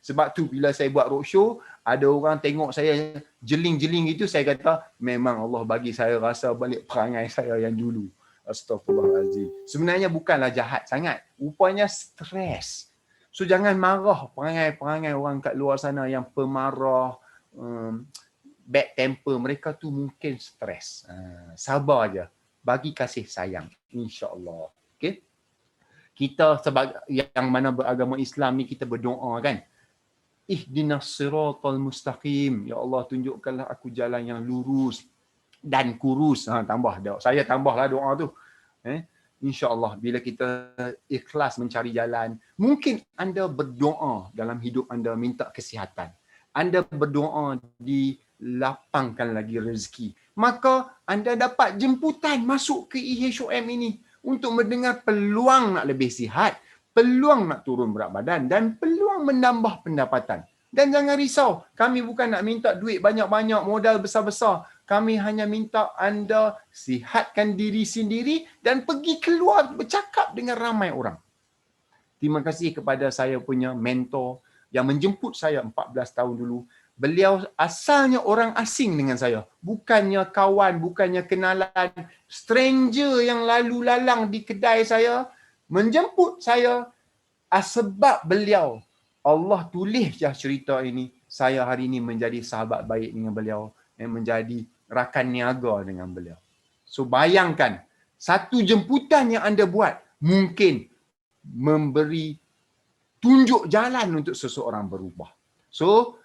Sebab tu bila saya buat roadshow, ada orang tengok saya jeling-jeling gitu, saya kata, memang Allah bagi saya rasa balik perangai saya yang dulu. Astaghfirullahalazim. Sebenarnya bukanlah jahat sangat, rupanya stres. So jangan marah perangai-perangai orang kat luar sana yang pemarah, bad temper, mereka tu mungkin stres. Sabar aja, bagi kasih sayang, insya-Allah. Okey? Kita sebagai yang mana beragama Islam ni, kita berdoa kan. Ihdinas siratal mustaqim. Ya Allah, tunjukkanlah aku jalan yang lurus dan kurus. Tambah doa. Saya tambahlah doa tu. InsyaAllah bila kita ikhlas mencari jalan, mungkin anda berdoa dalam hidup anda minta kesihatan. Anda berdoa dilapangkan lagi rezeki. Maka anda dapat jemputan masuk ke IHOM ini. Untuk mendengar peluang nak lebih sihat, peluang nak turun berat badan dan peluang menambah pendapatan. Dan jangan risau, kami bukan nak minta duit banyak-banyak, modal besar-besar. Kami hanya minta anda sihatkan diri sendiri dan pergi keluar bercakap dengan ramai orang. Terima kasih kepada saya punya mentor yang menjemput saya 14 tahun dulu. Beliau asalnya orang asing dengan saya. Bukannya kawan, bukannya kenalan. Stranger yang lalu lalang di kedai saya. Menjemput saya. Sebab beliau. Allah tulis je cerita ini. Saya hari ini menjadi sahabat baik dengan beliau. Menjadi rakan niaga dengan beliau. So bayangkan. Satu jemputan yang anda buat. Mungkin memberi tunjuk jalan untuk seseorang berubah. So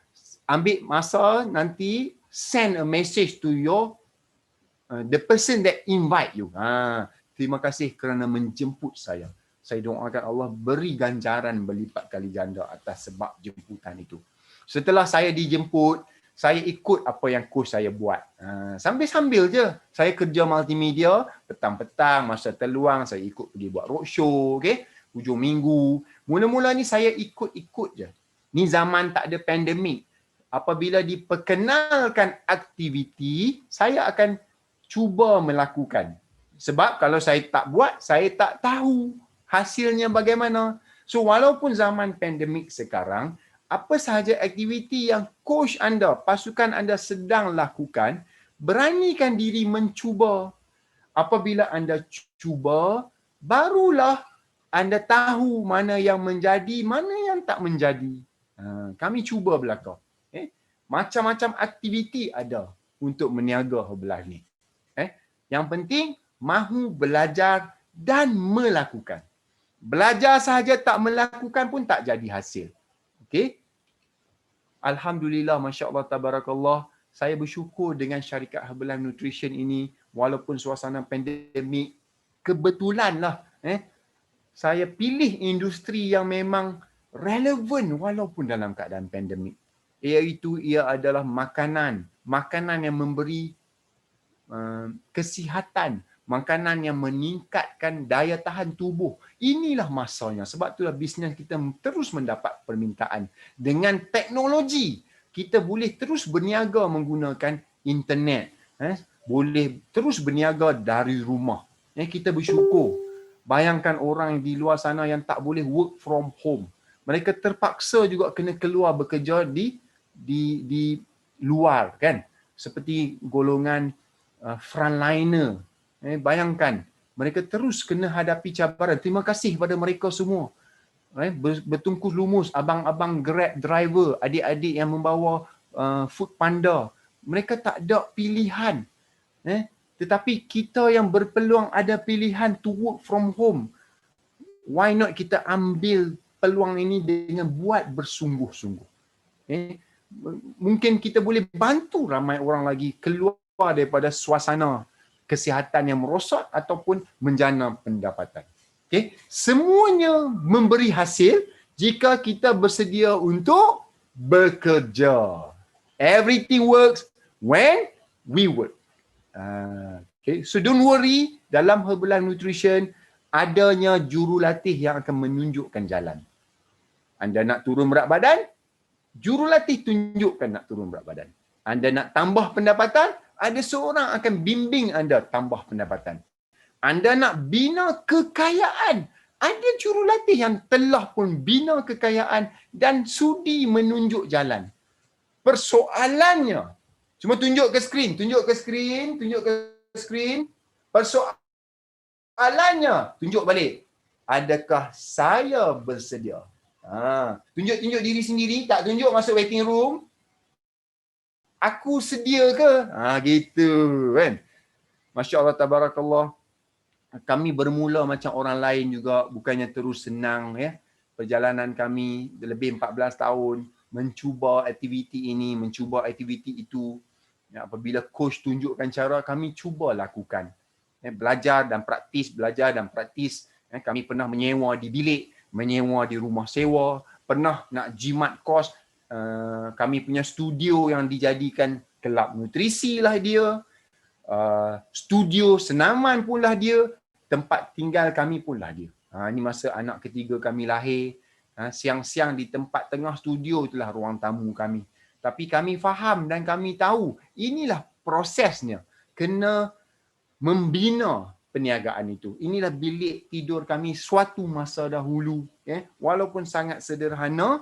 ambil masa nanti send a message to your the person that invite you. Terima kasih kerana menjemput saya. Saya doakan Allah beri ganjaran berlipat kali ganda atas sebab jemputan itu. Setelah saya dijemput, saya ikut apa yang coach saya buat. Sambil-sambil je. Saya kerja multimedia, petang-petang, masa terluang, saya ikut pergi buat roadshow, okay? Hujung minggu. Mula-mula ni saya ikut-ikut je. Ni zaman tak ada pandemik. Apabila diperkenalkan aktiviti, saya akan cuba melakukan. Sebab kalau saya tak buat, saya tak tahu hasilnya bagaimana. So walaupun zaman pandemik sekarang, apa sahaja aktiviti yang coach anda, pasukan anda sedang lakukan, beranikan diri mencuba. Apabila anda cuba, barulah anda tahu mana yang menjadi, mana yang tak menjadi. Kami cuba belaka. Macam-macam aktiviti ada untuk meniaga Herbalife ni. Yang penting, mahu belajar dan melakukan. Belajar sahaja tak melakukan pun tak jadi hasil. Okey? Alhamdulillah, Masya Allah, Tabarakallah. Saya bersyukur dengan syarikat Herbalife Nutrition ini, walaupun suasana pandemik, kebetulanlah saya pilih industri yang memang relevan walaupun dalam keadaan pandemik. Iaitu ia adalah makanan. Makanan yang memberi kesihatan. Makanan yang meningkatkan daya tahan tubuh. Inilah masanya. Sebab itulah bisnes kita terus mendapat permintaan. Dengan teknologi, kita boleh terus berniaga menggunakan internet. Boleh terus berniaga dari rumah. Kita bersyukur. Bayangkan orang di luar sana yang tak boleh work from home. Mereka terpaksa juga kena keluar bekerja di luar, kan? Seperti golongan frontliner. Bayangkan, mereka terus kena hadapi cabaran. Terima kasih kepada mereka semua. Bertungkus lumus, abang-abang Grab driver, adik-adik yang membawa Food Panda. Mereka tak ada pilihan. Tetapi kita yang berpeluang ada pilihan to work from home. Why not kita ambil peluang ini dengan buat bersungguh-sungguh. Mungkin kita boleh bantu ramai orang lagi keluar daripada suasana kesihatan yang merosot ataupun menjana pendapatan. Semuanya memberi hasil jika kita bersedia untuk bekerja. Everything works when we work. So don't worry, dalam Herbalife Nutrition adanya jurulatih yang akan menunjukkan jalan. Anda nak turun berat badan, jurulatih tunjukkan nak turun berat badan. Anda nak tambah pendapatan, ada seorang akan bimbing anda tambah pendapatan. Anda nak bina kekayaan, ada jurulatih yang telah pun bina kekayaan dan sudi menunjuk jalan. Persoalannya, cuma tunjuk ke skrin. Persoalannya, tunjuk balik. Adakah saya bersedia? Tunjuk diri sendiri, tak tunjuk masuk waiting room. Aku sedia ke? Gitu kan. Masya Allah, Tabarakallah. Kami bermula macam orang lain juga, bukannya terus senang ya. Perjalanan kami lebih 14 tahun mencuba aktiviti ini, mencuba aktiviti itu. Apabila coach tunjukkan cara, kami cuba lakukan. Belajar dan praktis. Kami pernah menyewa di bilik, menyewa di rumah sewa, pernah nak jimat kos. Kami punya studio yang dijadikan kelab nutrisi lah dia, studio senaman pun lah dia, tempat tinggal kami pun lah dia. Ini masa anak ketiga kami lahir, siang-siang di tempat tengah studio itulah ruang tamu kami. Tapi kami faham dan kami tahu inilah prosesnya, kena membina perniagaan itu. Inilah bilik tidur kami suatu masa dahulu, walaupun sangat sederhana.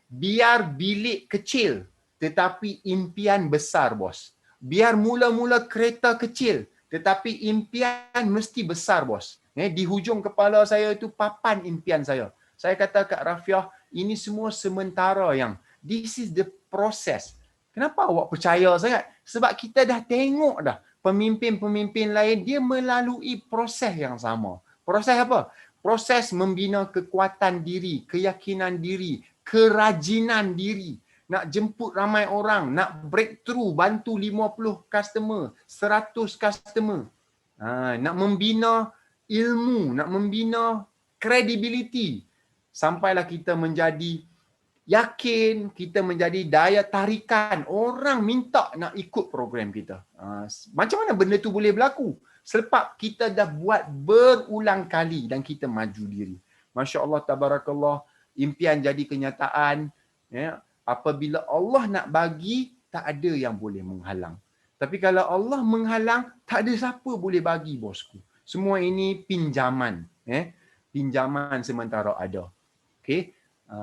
Biar bilik kecil tetapi impian besar, bos. Biar mula-mula kereta kecil tetapi impian mesti besar, bos. Di hujung kepala saya itu papan impian saya. Saya kata Kak Rafiah, ini semua sementara yang this is the process. Kenapa awak percaya sangat? Sebab kita dah tengok dah pemimpin-pemimpin lain dia melalui proses yang sama. Proses apa? Proses membina kekuatan diri, keyakinan diri, kerajinan diri, nak jemput ramai orang, nak breakthrough, bantu 50 customer, 100 customer. Nak membina ilmu, nak membina credibility. Sampailah kita menjadi yakin, kita menjadi daya tarikan. Orang minta nak ikut program kita. Macam mana benda tu boleh berlaku? Sebab kita dah buat berulang kali dan kita maju diri. Masya Allah, Tabarakallah. Impian jadi kenyataan. Apabila Allah nak bagi, tak ada yang boleh menghalang. Tapi kalau Allah menghalang, tak ada siapa boleh bagi, bosku. Semua ini pinjaman. Pinjaman sementara ada.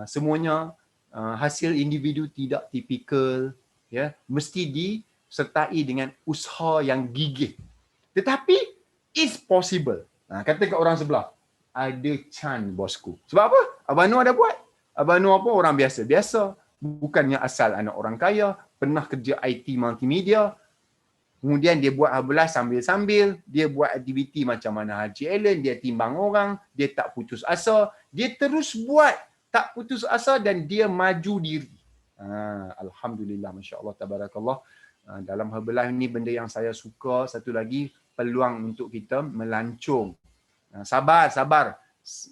Semuanya hasil individu tidak tipikal, ya, mesti disertai dengan usaha yang gigih. Tetapi it's possible. Kata kat orang sebelah, ada chance bosku. Sebab apa? Abang Noor ada buat. Abang Noor apa? Orang biasa-biasa. Bukannya asal anak orang kaya, pernah kerja IT multimedia. Kemudian dia buat Herbalife sambil-sambil, dia buat aktiviti macam mana Haji Allen, dia timbang orang, dia tak putus asa, dia terus buat, tak putus asa dan dia maju diri. Alhamdulillah, Masya Allah, Tabarakallah. Dalam Herbalife ni benda yang saya suka, satu lagi peluang untuk kita melancong. Sabar.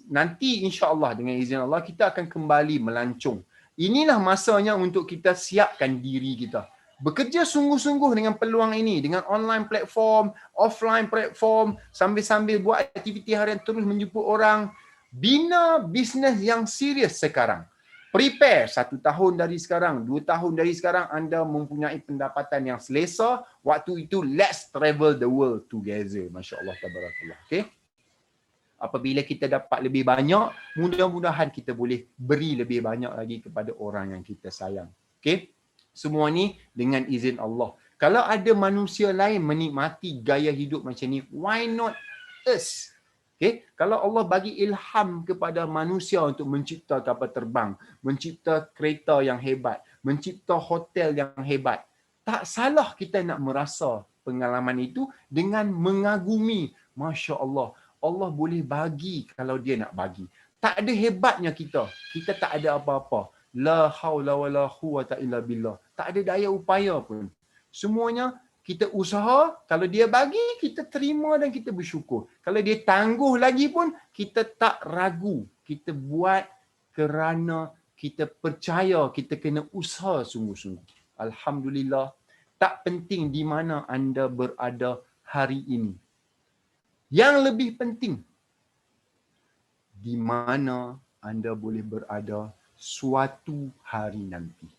Nanti insya-Allah dengan izin Allah kita akan kembali melancong. Inilah masanya untuk kita siapkan diri kita. Bekerja sungguh-sungguh dengan peluang ini, dengan online platform, offline platform, sambil-sambil buat aktiviti harian, terus menjemput orang. Bina bisnes yang serius sekarang. Prepare 1 tahun dari sekarang, 2 tahun dari sekarang anda mempunyai pendapatan yang selesa. Waktu itu let's travel the world together. Masya Allah, tabarakallah. Okay? Apabila kita dapat lebih banyak, mudah-mudahan kita boleh beri lebih banyak lagi kepada orang yang kita sayang. Okay? Semua ni dengan izin Allah. Kalau ada manusia lain menikmati gaya hidup macam ni, why not us? Okay? Kalau Allah bagi ilham kepada manusia untuk mencipta kapal terbang, mencipta kereta yang hebat, mencipta hotel yang hebat, tak salah kita nak merasa pengalaman itu dengan mengagumi. Masya Allah. Allah boleh bagi kalau dia nak bagi. Tak ada hebatnya kita. Kita tak ada apa-apa. La haula wala quwwata illa billah. Tak ada daya upaya pun. Semuanya kita usaha, kalau dia bagi, kita terima dan kita bersyukur. Kalau dia tangguh lagi pun, kita tak ragu. Kita buat kerana kita percaya kita kena usaha sungguh-sungguh. Alhamdulillah. Tak penting di mana anda berada hari ini. Yang lebih penting, di mana anda boleh berada suatu hari nanti.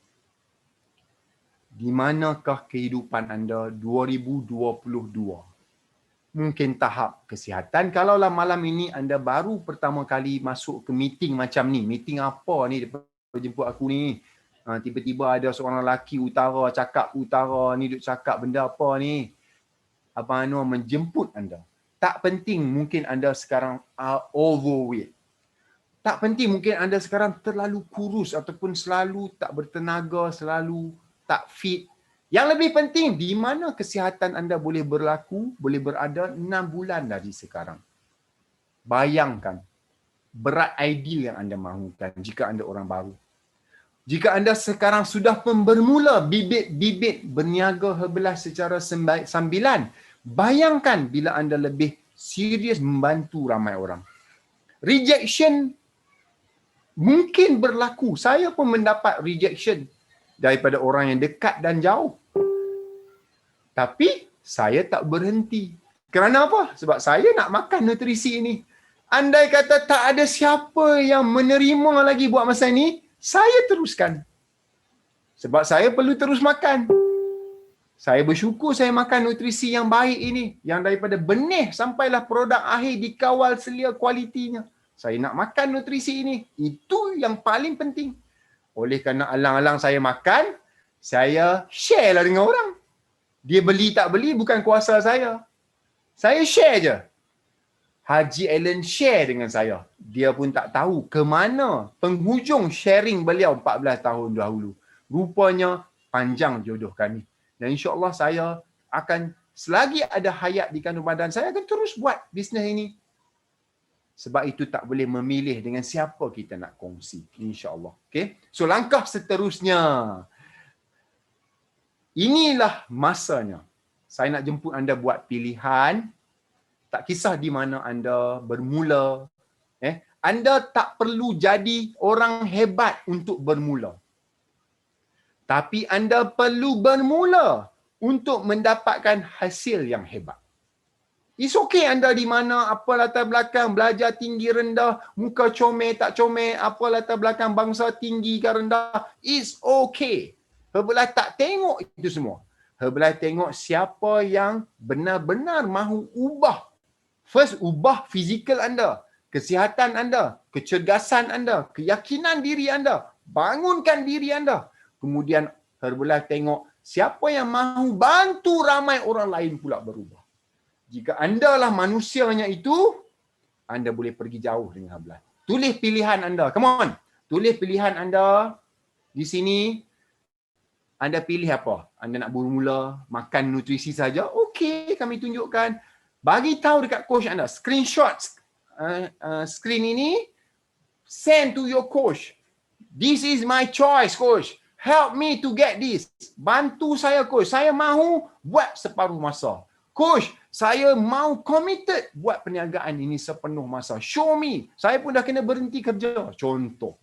Di manakah kehidupan anda 2022? Mungkin tahap kesihatan. Kalaulah malam ini anda baru pertama kali masuk ke meeting macam ni. Meeting apa ni? Dia jemput aku ni. Tiba-tiba ada seorang lelaki utara cakap utara ni, duk cakap benda apa ni. Abang Anwar menjemput anda. Tak penting mungkin anda sekarang overweight. Tak penting mungkin anda sekarang terlalu kurus ataupun selalu tak bertenaga, selalu tak fit. Yang lebih penting, di mana kesihatan anda boleh berlaku, boleh berada 6 bulan dari sekarang. Bayangkan berat ideal yang anda mahukan jika anda orang baru. Jika anda sekarang sudah pun bermula bibit-bibit berniaga Herbalife secara sambilan, bayangkan bila anda lebih serius membantu ramai orang. Rejection mungkin berlaku. Saya pun mendapat rejection daripada orang yang dekat dan jauh. Tapi saya tak berhenti. Kerana apa? Sebab saya nak makan nutrisi ini. Andai kata tak ada siapa yang menerima lagi buat masa ini, saya teruskan. Sebab saya perlu terus makan. Saya bersyukur saya makan nutrisi yang baik ini. Yang daripada benih sampailah produk akhir dikawal selia kualitinya. Saya nak makan nutrisi ini. Itu yang paling penting. Oleh kerana alang-alang saya makan, saya share lah dengan orang. Dia beli tak beli bukan kuasa saya. Saya share je. Haji Allen share dengan saya. Dia pun tak tahu ke mana penghujung sharing beliau 14 tahun dahulu. Rupanya panjang jodoh kami. Dan insya-Allah saya akan selagi ada hayat di kandungan badan saya akan terus buat bisnes ini. Sebab itu tak boleh memilih dengan siapa kita nak kongsi. InsyaAllah. Okay? So langkah seterusnya. Inilah masanya. Saya nak jemput anda buat pilihan. Tak kisah di mana anda bermula. Anda tak perlu jadi orang hebat untuk bermula. Tapi anda perlu bermula untuk mendapatkan hasil yang hebat. It's okay anda di mana, apa latar belakang, belajar tinggi rendah, muka comel tak comel, apa latar belakang bangsa tinggi ke rendah. It's okay. Herbalife tak tengok itu semua. Herbalife tengok siapa yang benar-benar mahu ubah. First, ubah fizikal anda, kesihatan anda, kecergasan anda, keyakinan diri anda. bangunkan diri anda. Kemudian Herbalife tengok siapa yang mahu bantu ramai orang lain pula berubah. Jika anda lah manusianya itu, anda boleh pergi jauh dengan Herbalife. Tulis pilihan anda. Come on. Tulis pilihan anda di sini. Anda pilih apa? Anda nak bermula makan nutrisi saja? Okey, kami tunjukkan. Bagi tahu dekat coach anda. Screenshot screen ini. Send to your coach. This is my choice, coach. Help me to get this. Bantu saya, coach. Saya mahu buat separuh masa. Coach, saya mahu committed buat perniagaan ini sepenuh masa. Show me. Saya pun dah kena berhenti kerja. Contoh.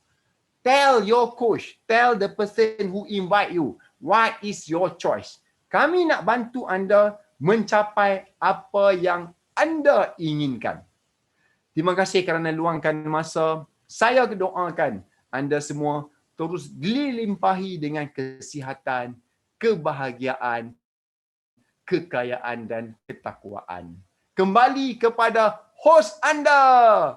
Tell your coach. Tell the person who invite you. What is your choice? Kami nak bantu anda mencapai apa yang anda inginkan. Terima kasih kerana luangkan masa. Saya doakan anda semua terus dilimpahi dengan kesihatan, kebahagiaan, kekayaan dan ketakwaan. Kembali kepada hos anda,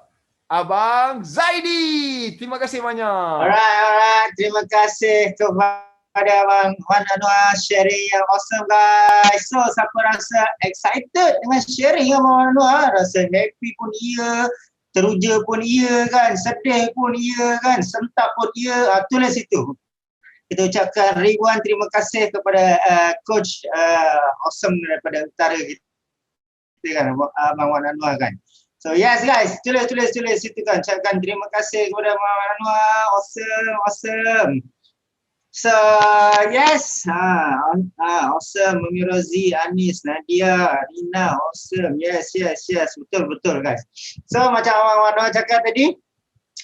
Abang Zaidi. Terima kasih banyak. Alright. Terima kasih kepada Abang Wan Anwar sharing yang awesome, guys. So, siapa rasa excited dengan sharing Abang Wan Anwar? Rasa happy pun iya, teruja pun iya kan, sedih pun iya kan, sentak pun iya. Tulis itu. Kita ucapkan ribuan terima kasih kepada coach awesome daripada utara kita kan, Abang Wan Anwar kan. So yes guys, tulis situ kan. Ucapkan terima kasih kepada Abang Wan Anwar. Awesome. So yes, awesome. Mami Rozi, Anis, Nadia, Rina, awesome. Yes, betul guys. So macam Abang Anwar cakap tadi,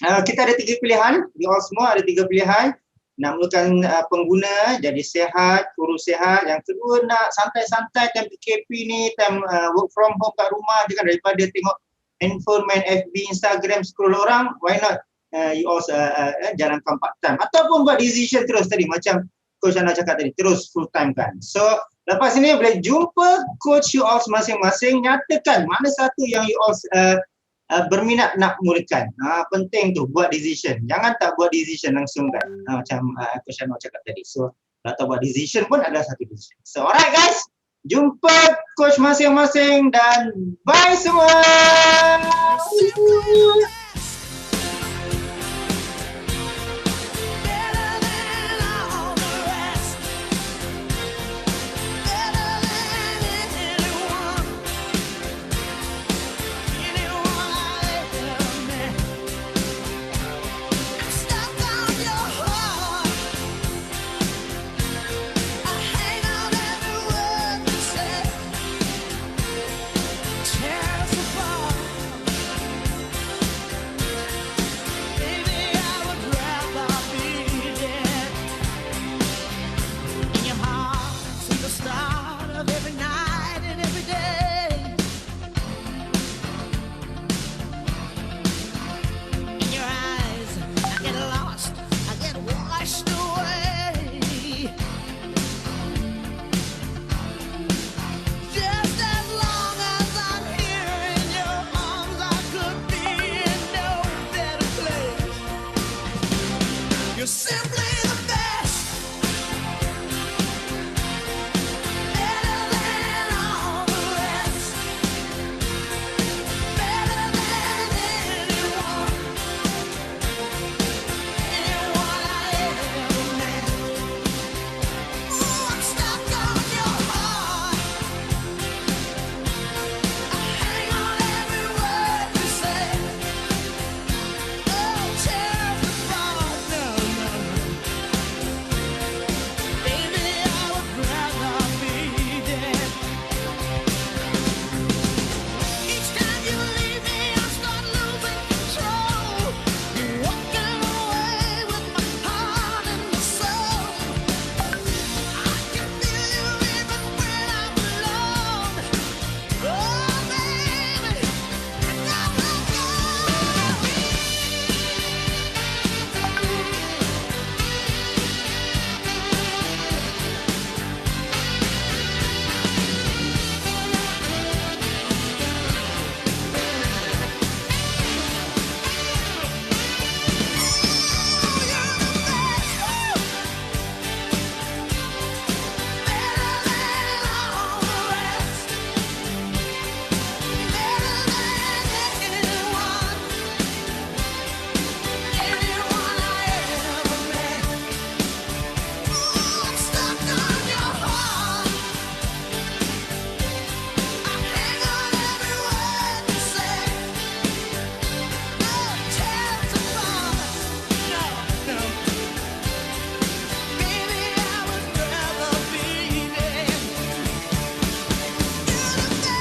kita ada 3 pilihan. You all semua ada 3 pilihan. Nak mulakan pengguna jadi sehat, kurus sehat. Yang kedua nak santai-santai time PKP ni, time work from home kat rumah je kan, daripada tengok handphone, main FB, Instagram, scroll orang. Why not you all jalankan part time ataupun buat decision terus tadi macam coach Ana cakap tadi, terus full time kan. So lepas ini boleh jumpa coach you all masing-masing, nyatakan mana satu yang you all berminat nak mulakan. Penting tu buat decision, jangan tak buat decision langsung kan. Macam coach Ana cakap tadi. So kalau tak buat decision pun ada satu decision. So alright guys, jumpa coach masing-masing dan bye semua.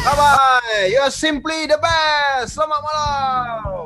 Bye-bye. You are simply the best. Selamat malam.